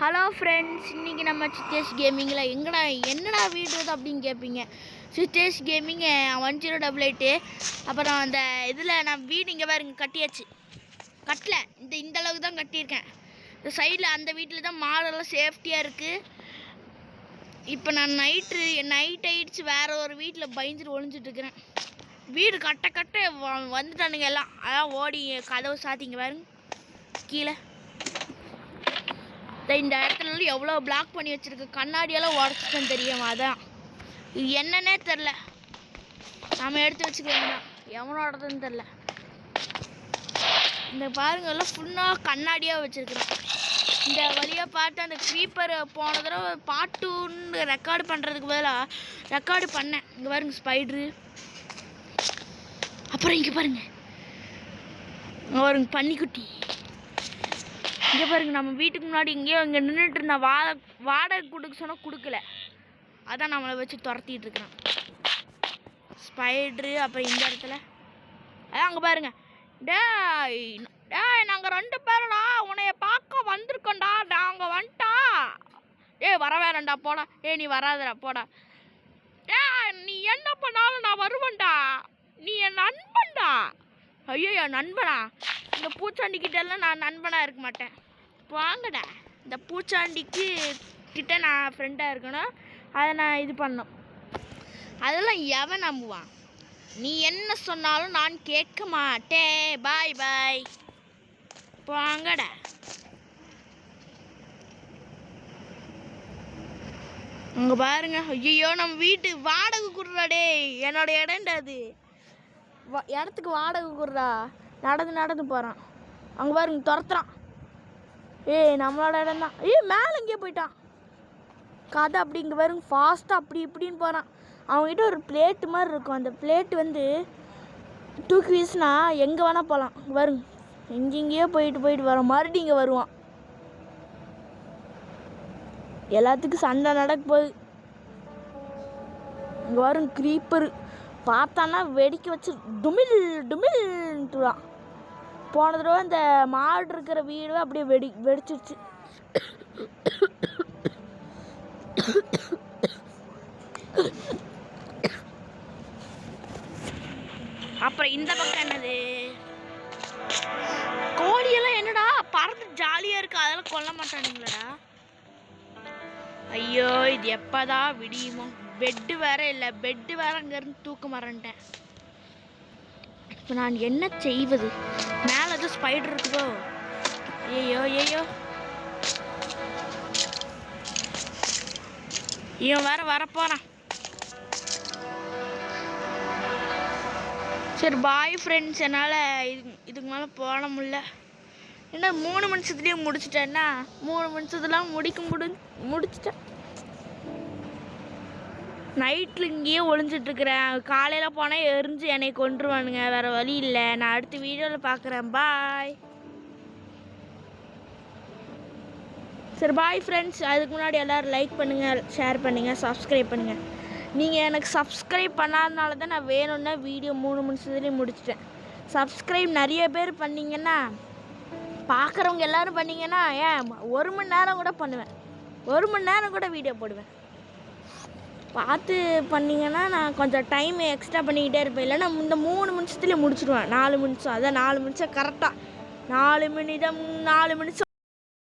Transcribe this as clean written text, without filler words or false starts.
Hello friends, இன்றைக்கி நம்ம சித்தேஷ் கேமிங்கில் என்னடா வீடு அப்படின்னு கேட்பீங்க. சித்தேஷ் கேமிங் 1088. அப்புறம் அந்த இதில் நான் வீடு இங்கே பாருங்க கட்டியாச்சு. கட்டலை, இந்த அளவுக்கு தான் கட்டியிருக்கேன். இந்த சைடில் அந்த வீட்டில் தான் மாடெல்லாம் சேஃப்டியாக இருக்குது. இப்போ நான் நைட் ஆகிடுச்சு, வேறு ஒரு வீட்டில் பயந்துட்டு ஒழிஞ்சிட்ருக்கிறேன். வீடு கட்ட வந்துட்டானுங்க எல்லாம். அதான் ஓடி கதவு சாத்திங்க பாருங்க. கீழே இந்த இடத்துல எவ்வளோ பிளாக் பண்ணி வச்சுருக்கு. கண்ணாடியெல்லாம் உடச்சிட்டேன்னு தெரியும். அதான் இது என்னன்னே தெரில. நம்ம எடுத்து வச்சுக்கலாம், எவனோடதுன்னு தெரில. இந்த பாருங்க எல்லாம் ஃபுல்லாக கண்ணாடியாக வச்சுருக்குறேன். இந்த வழியாக பார்த்து அந்த க்ரீப்பர் போன தடவை பாட்டுன்னு ரெக்கார்டு பண்ணுறதுக்கு பதிலாக ரெக்கார்டு பண்ணேன். இங்கே பாருங்க ஸ்பைட்ரு. அப்புறம் இங்கே பாருங்க பாருங்க பன்னிக்குட்டி. இங்கே பாருங்க நம்ம வீட்டுக்கு முன்னாடி இங்கே நின்றுட்டு இருந்தா வாடகை கொடுக்க சொன்னால் கொடுக்கல. அதான் நம்மளை வச்சு துரத்திட்டு இருக்கிறான் ஸ்பைட்ரு. அப்புறம் இந்த இடத்துல அதான் அங்கே பாருங்க. நாங்கள் 2 பேருடா உன்னைய பார்க்க வந்திருக்கோண்டா. நாங்கள் வந்துட்டா. வர வேறண்டா போடா. நீ வராதடா போடா. நீ என்ன பண்ணாலும் நான் வருவேன்டா. நீ என் நண்பன்டா. ஐயோ என் நண்பனா? இந்த பூச்சாண்டிக்கிட்ட எல்லாம் நான் நண்பனாக இருக்க மாட்டேன். வாங்கடா. இந்த பூச்சாண்டிக்கு கிட்ட நான் ஃப்ரெண்டாக இருக்கணும். அதை நான் இது பண்ணோம். அதெல்லாம் எவன் நம்புவான்? நீ என்ன சொன்னாலும் நான் கேட்க மாட்டேன். பாய் பாய். வாங்கடா. அங்கே பாருங்க. ஐயோ நம்ம வீட்டு வாடகை கொடுறாடே. என்னோட இடம்டா அது. இடத்துக்கு வாடகை கொடுறா. நடந்து போகிறான். அங்கே பாருங்க துரத்துறான். நம்மளோட இடம் தான். மேலே இங்கேயே போயிட்டான். கதை அப்படி இங்கே பாருங்க ஃபாஸ்ட்டாக அப்படி இப்படின்னு போகிறான். அவங்ககிட்ட ஒரு பிளேட்டு மாதிரி இருக்கும். அந்த பிளேட்டு வந்து தூக்கி வீசினா எங்கே வேணால் போகலாம். வருங்க எங்கெங்கேயோ போயிட்டு வர மறுபடியும் இங்கே வருவான். எல்லாத்துக்கும் சண்டை நடக்க போகுது. இங்கே வரும் க்ரீப்பரு. பார்த்தானா வெடிக்க வச்சு டுமில்ன்ட்டுதான். போன தடவை இந்த மாடு இருக்கிற வீடு அப்படியே வெடிச்சிருச்சு. அப்புறம் இந்த பக்கம் என்னது? கோழியெல்லாம் என்னடா பறந்து ஜாலியாக இருக்கு. அதெல்லாம் கொல்ல மாட்டானுங்களடா. ஐயோ இது எப்போதான் விடியுமோ? பெட்டு வேற இல்லை. பெட்டு வேற அங்கேருந்து தூக்க மறந்துட்டேன். இப்போ நான் என்ன செய்வது? மேலே எதுவும் ஸ்பைடர் இருக்குதோ? ஐயோ இவன் வேற வரப்போறான். சரி பாய் ஃப்ரெண்ட்ஸ். என்னால் இதுக்கு மேலே போட முடியல. என்ன 3 நிமிஷத்துலேயே முடிச்சிட்டேன்னா 3 நிமிஷத்துலாம் முடிச்சிட்டேன். நைட்டில் இங்கேயே ஒளிஞ்சிட்ருக்கிறேன். காலையில் போனால் எரிஞ்சு என்னை கொண்டுருவானுங்க. வேறு வழி இல்லை. நான் அடுத்த வீடியோவில் பார்க்குறேன். பாய். சரி பாய் ஃப்ரெண்ட்ஸ். அதுக்கு முன்னாடி எல்லோரும் லைக் பண்ணுங்கள், ஷேர் பண்ணுங்கள், சப்ஸ்கிரைப் பண்ணுங்கள். நீங்கள் எனக்கு சப்ஸ்கிரைப் பண்ணாதனால தான் நான் வேணும்னா வீடியோ 3 நிமிஷத்துலேயே முடிச்சிட்டேன். சப்ஸ்கிரைப் நிறைய பேர் பண்ணிங்கன்னா, பார்க்குறவங்க எல்லோரும் பண்ணிங்கன்னா 1 மணி நேரம் கூட பண்ணுவேன். 1 மணி நேரம் கூட வீடியோ போடுவேன். பார்த்து பண்ணிங்கன்னா நான் கொஞ்சம் டைம் எக்ஸ்ட்ரா பண்ணிக்கிட்டே இருப்பேன். இல்லைன்னா இந்த 3 நிமிஷத்துலேயே முடிச்சிடுவேன். 4 நிமிஷம். அதான் 4 நிமிஷம் கரெக்டாக. 4 நிமிஷம்